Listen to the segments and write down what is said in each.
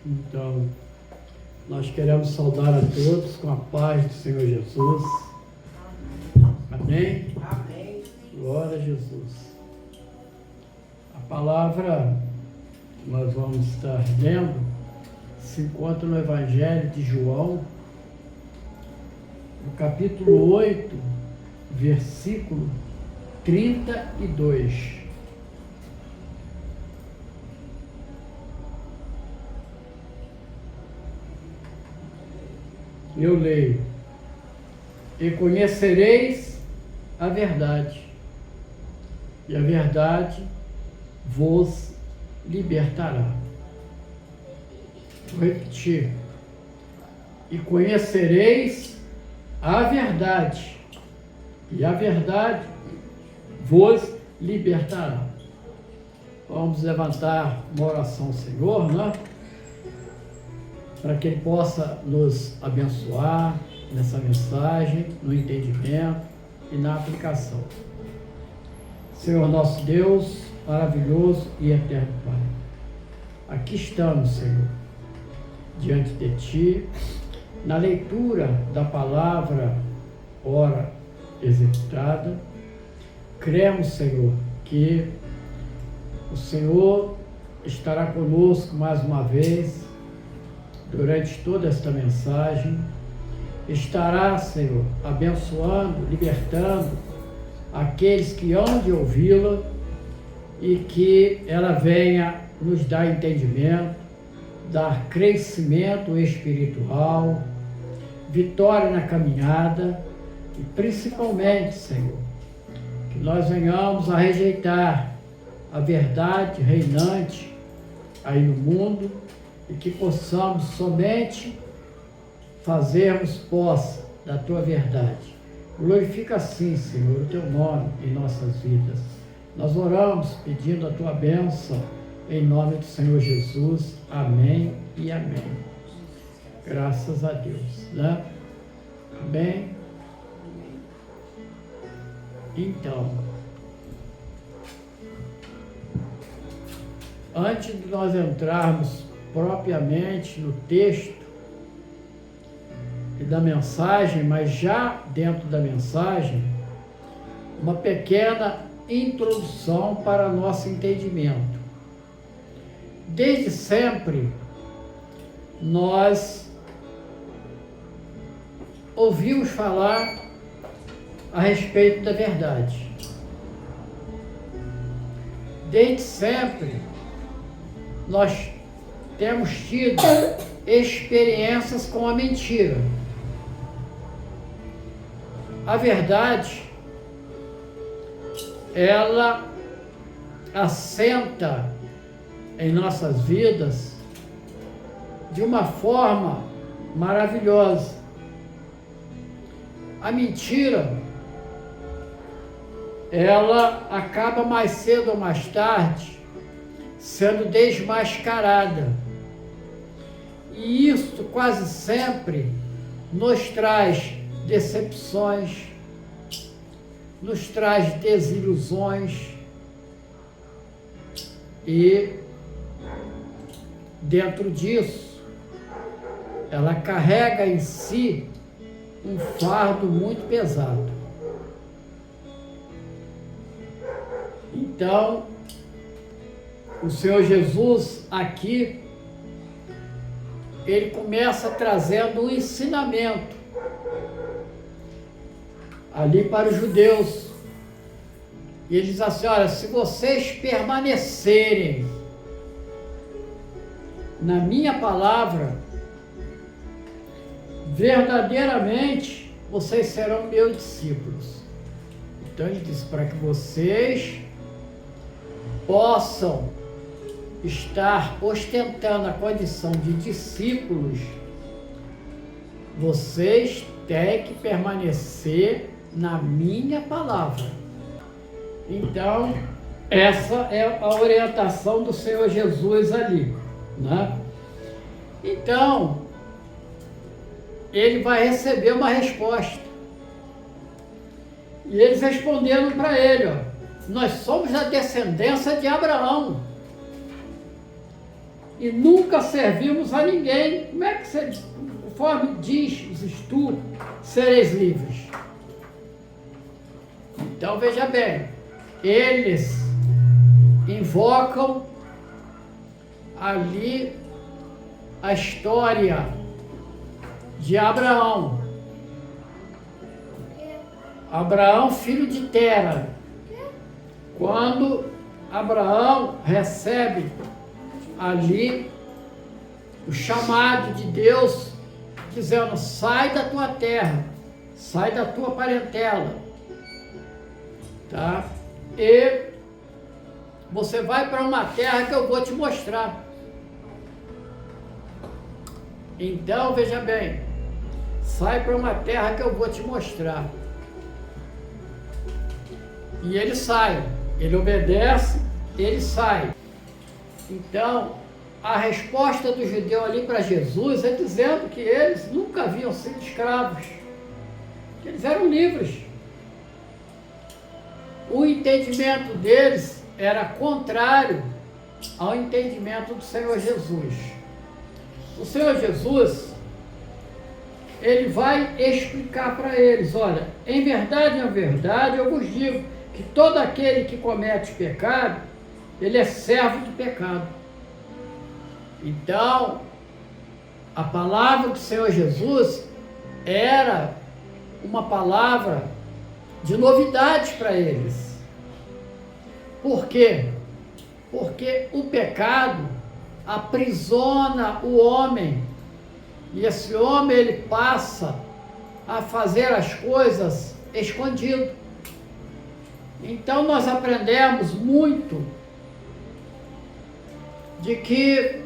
Então, nós queremos saudar a todos com a paz do Senhor Jesus. Amém? Amém. Glória a Jesus. A palavra que nós vamos estar lendo se encontra no Evangelho de João, no capítulo 8, versículo 32. Eu leio: e conhecereis a verdade, e a verdade vos libertará. Vou repetir: e conhecereis a verdade, e a verdade vos libertará. Vamos levantar uma oração ao Senhor, né? Para que Ele possa nos abençoar nessa mensagem, no entendimento e na aplicação. Senhor nosso Deus, maravilhoso e eterno Pai, aqui estamos, Senhor, diante de Ti, na leitura da palavra, ora executada. Cremos, Senhor, que o Senhor estará conosco mais uma vez, durante toda esta mensagem, estará, Senhor, abençoando, libertando aqueles que hão de ouvi-la e que ela venha nos dar entendimento, dar crescimento espiritual, vitória na caminhada e principalmente, Senhor, que nós venhamos a rejeitar a verdade reinante aí no mundo e que possamos somente fazermos posse da Tua verdade. Glorifica assim, Senhor, o Teu nome em nossas vidas. Nós oramos pedindo a Tua bênção em nome do Senhor Jesus. Amém e amém. Graças a Deus, né? Amém? Então, antes de nós entrarmos propriamente no texto e da mensagem, mas já dentro da mensagem, uma pequena introdução para nosso entendimento. Desde sempre, nós ouvimos falar a respeito da verdade. Desde sempre, nós temos tido experiências com a mentira. A verdade, ela assenta em nossas vidas de uma forma maravilhosa. A mentira, ela acaba mais cedo ou mais tarde sendo desmascarada. E isso quase sempre nos traz decepções, nos traz desilusões e dentro disso ela carrega em si um fardo muito pesado. Então, o Senhor Jesus aqui, Ele começa trazendo um ensinamento ali para os judeus. E ele diz assim: olha, se vocês permanecerem na minha palavra, verdadeiramente vocês serão meus discípulos. Então ele diz: para que vocês possam estar ostentando a condição de discípulos, vocês têm que permanecer na minha palavra. Então, essa é a orientação do Senhor Jesus ali, né? Então, ele vai receber uma resposta. E eles responderam para ele: ó, nós somos a descendência de Abraão. e nunca servimos a ninguém. Como é que você, conforme diz os estudos, sereis livres? Então veja bem, eles invocam ali a história de Abraão. Abraão, filho de Tera. Quando Abraão recebe ali o chamado de Deus, dizendo: sai da tua terra, sai da tua parentela, tá? E você vai para uma terra que eu vou te mostrar. Então, veja bem, sai para uma terra que eu vou te mostrar. E ele sai, ele obedece, ele sai. Então, a resposta do judeu ali para Jesus é dizendo que eles nunca haviam sido escravos, que eles eram livres. O entendimento deles era contrário ao entendimento do Senhor Jesus. O Senhor Jesus, ele vai explicar para eles: olha, em verdade, eu vos digo que todo aquele que comete pecado, ele é servo do pecado. Então, a palavra do Senhor Jesus era uma palavra de novidade para eles. Por quê? Porque o pecado aprisiona o homem, e esse homem ele passa a fazer as coisas escondido. Então nós aprendemos muito de que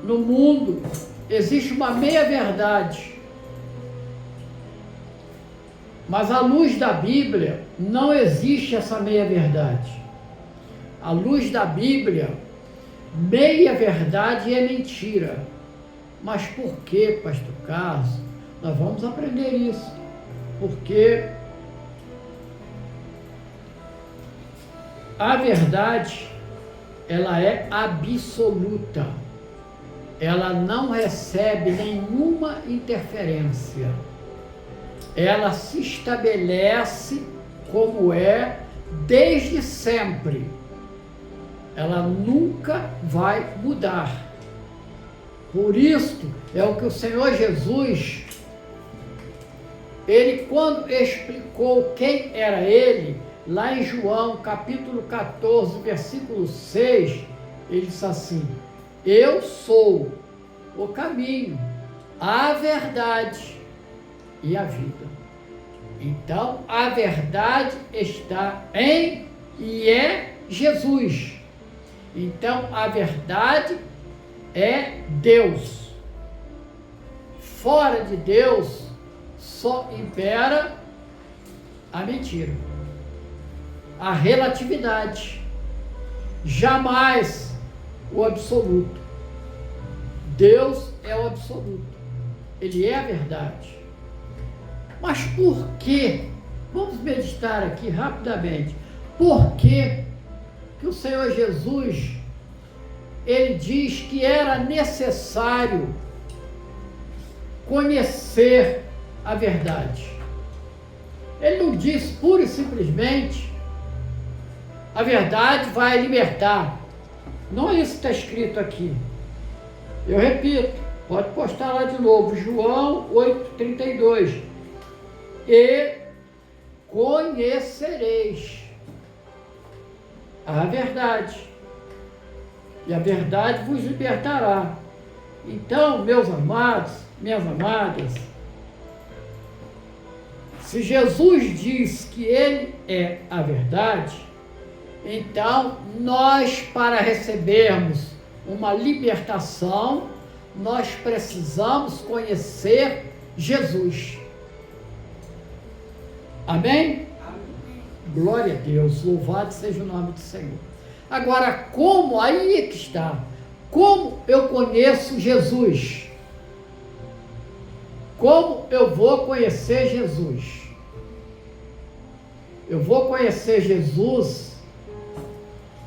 no mundo existe uma meia-verdade, mas à luz da Bíblia não existe essa meia-verdade. À luz da Bíblia, meia-verdade é mentira. Mas por que, pastor Carlos? Nós vamos aprender isso. Porque a verdade, ela é absoluta. Ela não recebe nenhuma interferência. Ela se estabelece como é desde sempre. Ela nunca vai mudar. Por isso é o que o Senhor Jesus, ele quando explicou quem era ele, lá em João capítulo 14, versículo 6, ele disse assim: eu sou o caminho, a verdade e a vida. Então a verdade está em e é Jesus. Então a verdade é Deus. Fora de Deus só impera a mentira, a relatividade, jamais o absoluto. Deus é o absoluto, ele é a verdade. Mas por quê? Vamos meditar aqui rapidamente. Por quê que o Senhor Jesus, ele diz que era necessário conhecer a verdade? Ele não diz pura e simplesmente: a verdade vai libertar. Não é isso que está escrito aqui. Eu repito, pode postar lá de novo, João 8,32. E conhecereis a verdade, e a verdade vos libertará. Então, meus amados, minhas amadas, se Jesus diz que ele é a verdade, então nós, para recebermos uma libertação, nós precisamos conhecer Jesus. Amém? Glória a Deus, louvado seja o nome do Senhor. Agora, como? Aí é que está. Como eu conheço Jesus? Como eu vou conhecer Jesus? Eu vou conhecer Jesus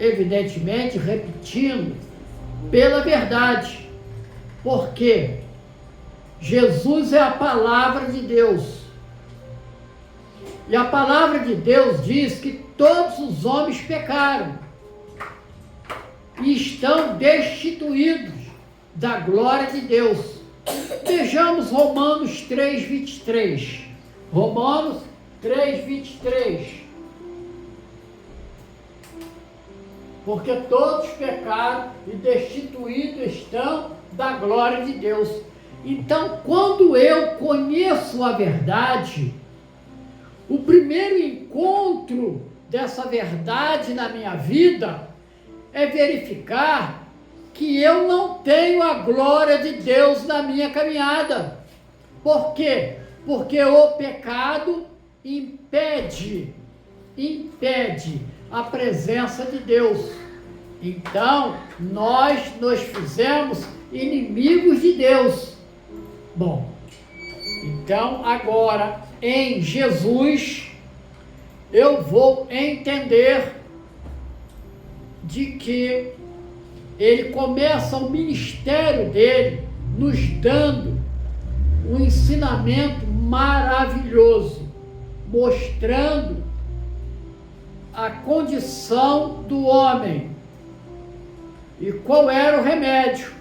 evidentemente, repetindo, pela verdade. Porque Jesus é a palavra de Deus. E a palavra de Deus diz que todos os homens pecaram e estão destituídos da glória de Deus. Vejamos Romanos 3:23. Romanos 3:23. Porque todos pecaram e destituídos estão da glória de Deus. Então, quando eu conheço a verdade, o primeiro encontro dessa verdade na minha vida é verificar que eu não tenho a glória de Deus na minha caminhada. Por quê? Porque o pecado impede a presença de Deus. Então, nós nos fizemos inimigos de Deus. Bom, então agora, em Jesus, eu vou entender de que ele começa o ministério dele nos dando um ensinamento maravilhoso, mostrando a condição do homem e qual era o remédio.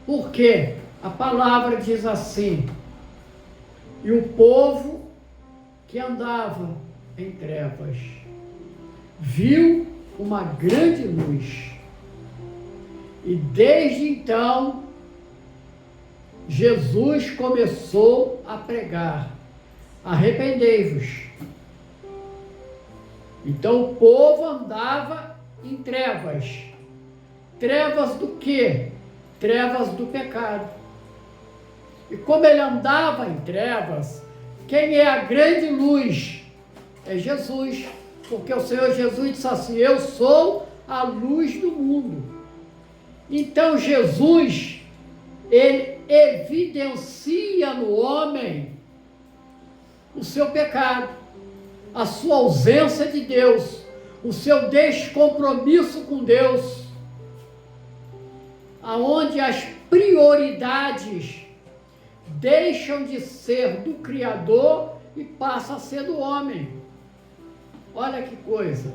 Por quê? A palavra diz assim: e o povo que andava em trevas viu uma grande luz. E desde então, Jesus começou a pregar: arrependei-vos. Então o povo andava em trevas. Trevas do quê? Trevas do pecado. E como ele andava em trevas, quem é a grande luz? É Jesus. Porque o Senhor Jesus disse assim: eu sou a luz do mundo. Então Jesus, ele evidencia no homem o seu pecado, a sua ausência de Deus, o seu descompromisso com Deus, aonde as prioridades deixam de ser do Criador e passam a ser do homem. Olha que coisa.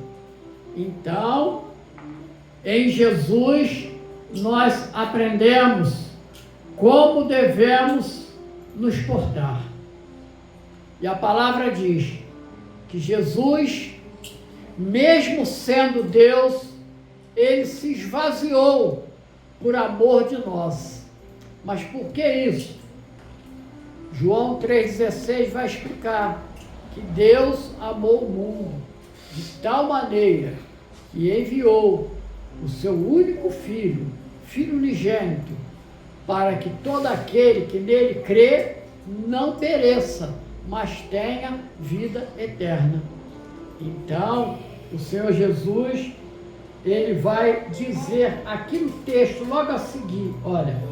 Então, em Jesus, nós aprendemos como devemos nos portar. E a palavra diz que Jesus, mesmo sendo Deus, ele se esvaziou por amor de nós. Mas por que isso? João 3,16 vai explicar que Deus amou o mundo de tal maneira que enviou o seu único filho, filho unigênito, para que todo aquele que nele crê não pereça, mas tenha vida eterna. Então, o Senhor Jesus, ele vai dizer aqui no texto, logo a seguir, olha: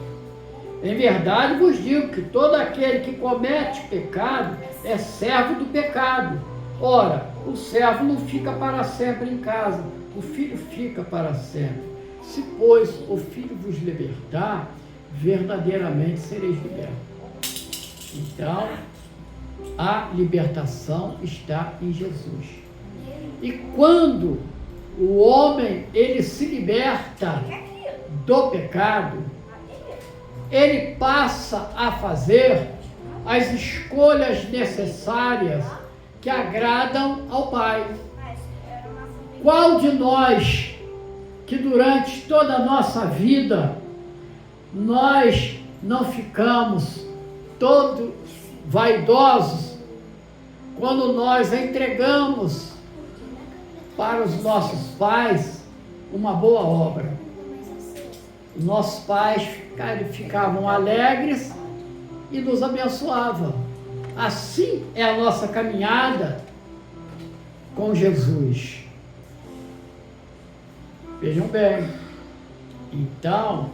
em verdade vos digo que todo aquele que comete pecado é servo do pecado. Ora, o servo não fica para sempre em casa, o filho fica para sempre. Se, pois, o filho vos libertar, verdadeiramente sereis libertos. Então, a libertação está em Jesus. E quando o homem, ele se liberta do pecado, ele passa a fazer as escolhas necessárias que agradam ao Pai. Qual de nós, que durante toda a nossa vida, nós não ficamos todos vaidosos quando nós entregamos para os nossos pais uma boa obra? Nossos pais ficavam alegres e nos abençoavam. Assim é a nossa caminhada com Jesus. Vejam bem. Então,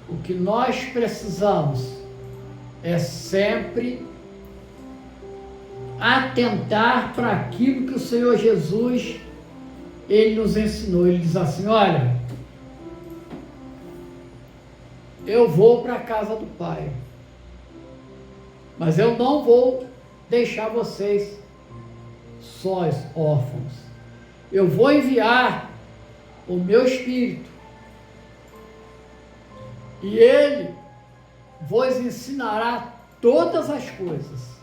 o que nós precisamos é sempre atentar para aquilo que o Senhor Jesus ele nos ensinou. Ele diz assim: olha, eu vou para a casa do Pai, mas eu não vou deixar vocês sós, órfãos. Eu vou enviar o meu Espírito, e ele vos ensinará todas as coisas.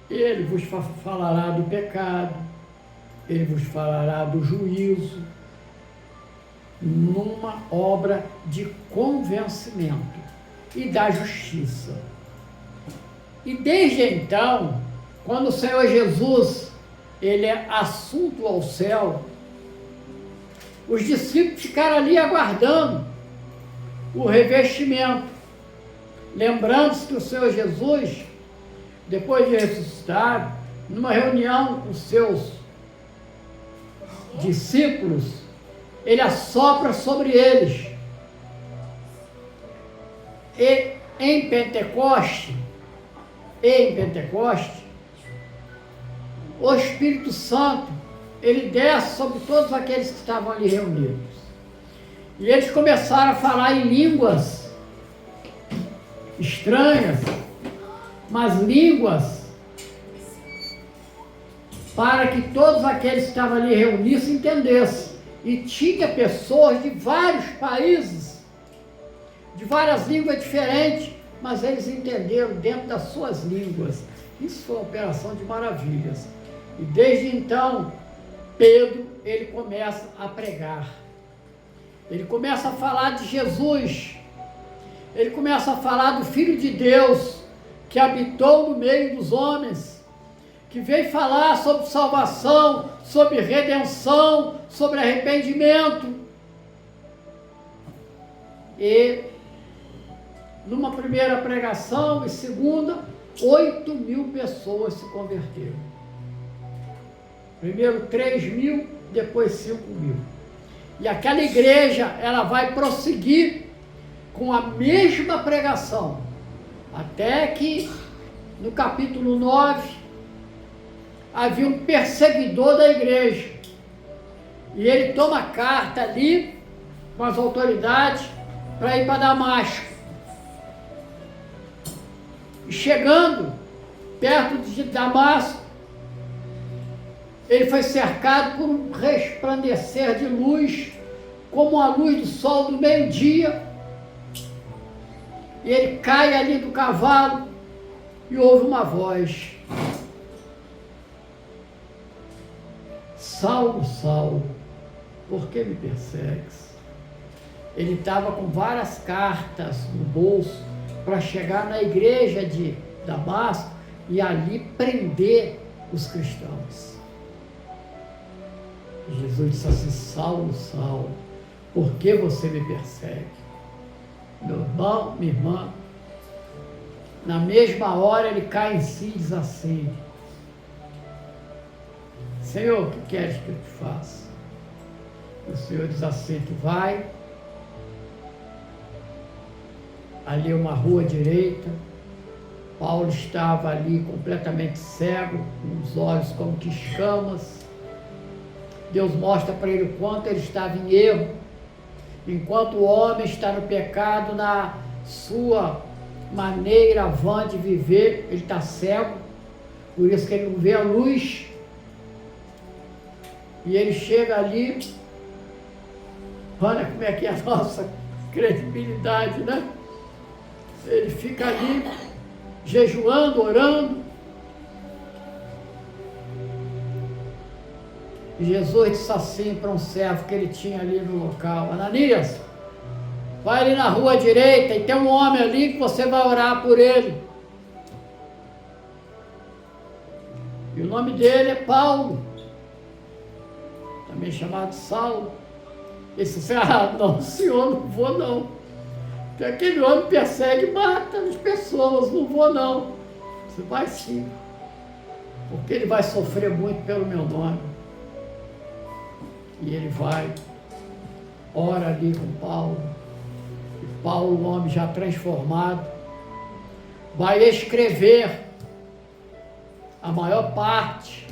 Ele vos falará do pecado, ele vos falará do juízo, numa obra de convencimento e da justiça. E desde então, quando o Senhor Jesus ele é assunto ao céu, os discípulos ficaram ali aguardando o revestimento, lembrando-se que o Senhor Jesus, depois de ressuscitar, numa reunião com seus discípulos, ele assopra sobre eles. E em Pentecoste, o Espírito Santo, ele desce sobre todos aqueles que estavam ali reunidos. E eles começaram a falar em línguas estranhas, mas línguas para que todos aqueles que estavam ali reunidos entendessem. E tinha pessoas de vários países, de várias línguas diferentes, mas eles entenderam dentro das suas línguas. Isso foi uma operação de maravilhas. E desde então, Pedro, ele começa a pregar. Ele começa a falar de Jesus. Ele começa a falar do Filho de Deus, que habitou no meio dos homens, que veio falar sobre salvação, sobre redenção, sobre arrependimento. E numa primeira pregação e segunda, 8.000 pessoas se converteram. Primeiro 3.000, depois 5.000. E aquela igreja, ela vai prosseguir com a mesma pregação, até que no capítulo 9, havia um perseguidor da igreja, e ele toma carta ali com as autoridades para ir para Damasco. E chegando perto de Damasco, ele foi cercado por um resplandecer de luz, como a luz do sol do meio-dia. E ele cai ali do cavalo e ouve uma voz: Saulo, Saulo, por que me persegues? Ele estava com várias cartas no bolso para chegar na igreja de Damasco e ali prender os cristãos. Jesus disse assim: Saulo, Saulo, por que você me persegue? Meu irmão, minha irmã, na mesma hora ele cai em si e diz assim: Senhor, o que queres que eu te faça? O Senhor diz assim: tu vai, ali é uma rua direita. Paulo estava ali completamente cego, com os olhos como que escamas. Deus mostra para ele o quanto ele estava em erro. Enquanto o homem está no pecado, na sua maneira vã de viver, ele está cego, por isso que ele não vê a luz. E ele chega ali, olha como é que é a nossa credibilidade, né? Ele fica ali, jejuando, orando. E Jesus disse assim para um servo que ele tinha ali no local: Ananias, vai ali na rua direita e tem um homem ali que você vai orar por ele. E o nome dele é Paulo, também chamado Saulo. Ele disse assim: ah, não, senhor, não vou não. Porque aquele homem persegue e mata as pessoas, não vou não. Você vai sim, porque ele vai sofrer muito pelo meu nome. E ele vai, ora ali com Paulo. E Paulo, o homem já transformado, vai escrever a maior parte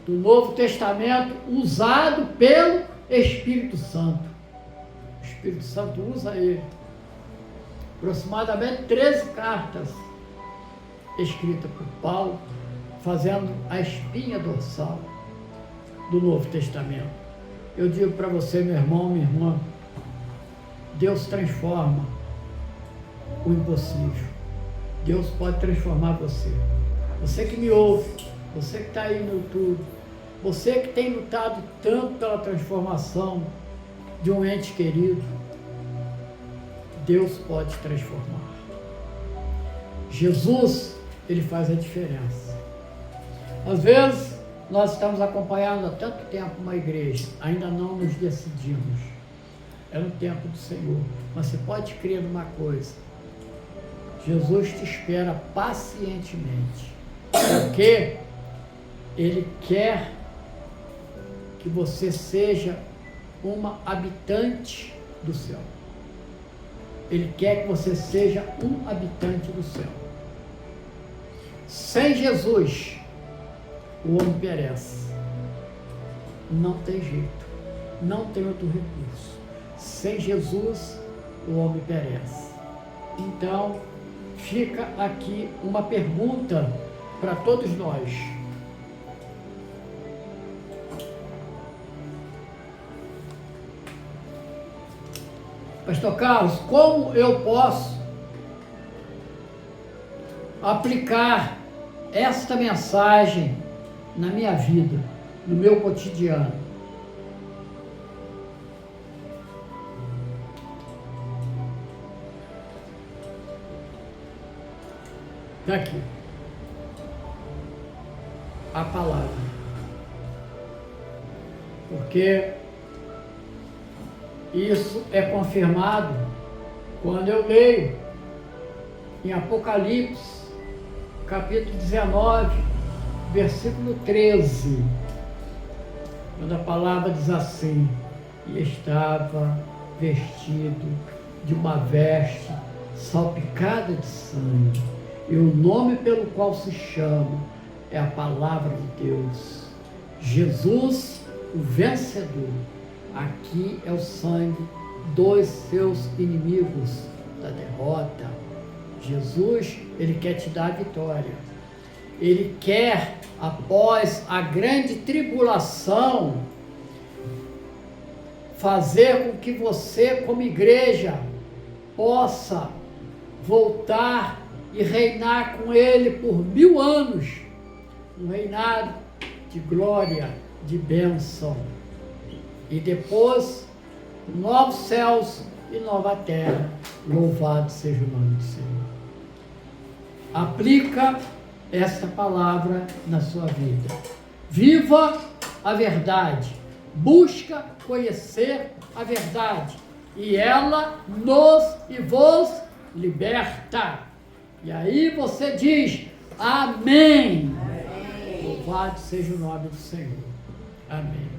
do Novo Testamento usado pelo Espírito Santo. O Espírito Santo usa ele. Aproximadamente 13 cartas escritas por Paulo, fazendo a espinha dorsal do Novo Testamento. Eu digo para você, meu irmão, minha irmã, Deus transforma o impossível. Deus pode transformar você. Você que me ouve, você que está aí no YouTube, você que tem lutado tanto pela transformação de um ente querido, Deus pode transformar. Jesus, ele faz a diferença. Às vezes, nós estamos acompanhando há tanto tempo uma igreja, ainda não nos decidimos. É no tempo do Senhor. Mas você pode crer numa coisa: Jesus te espera pacientemente, porque Ele quer que você seja uma habitante do céu. Ele quer que você seja um habitante do céu. Sem Jesus, o homem perece. Não tem jeito, não tem outro recurso. Sem Jesus, o homem perece. Então, fica aqui uma pergunta para todos nós. Pastor Carlos, como eu posso aplicar esta mensagem na minha vida, no meu cotidiano? Está aqui a palavra, porque isso é confirmado quando eu leio em Apocalipse, capítulo 19, versículo 13, quando a palavra diz assim: e estava vestido de uma veste salpicada de sangue, e o nome pelo qual se chama é a palavra de Deus, Jesus, o vencedor. Aqui é o sangue dos seus inimigos, da derrota. Jesus, ele quer te dar a vitória. Ele quer, após a grande tribulação, fazer com que você, como igreja, possa voltar e reinar com ele por 1000 anos. Um reinado de glória, de bênção. E depois, novos céus e nova terra. Louvado seja o nome do Senhor. Aplica esta palavra na sua vida. Viva a verdade. Busca conhecer a verdade. E ela nos e vos liberta. E aí você diz: amém. Amém. Louvado seja o nome do Senhor. Amém.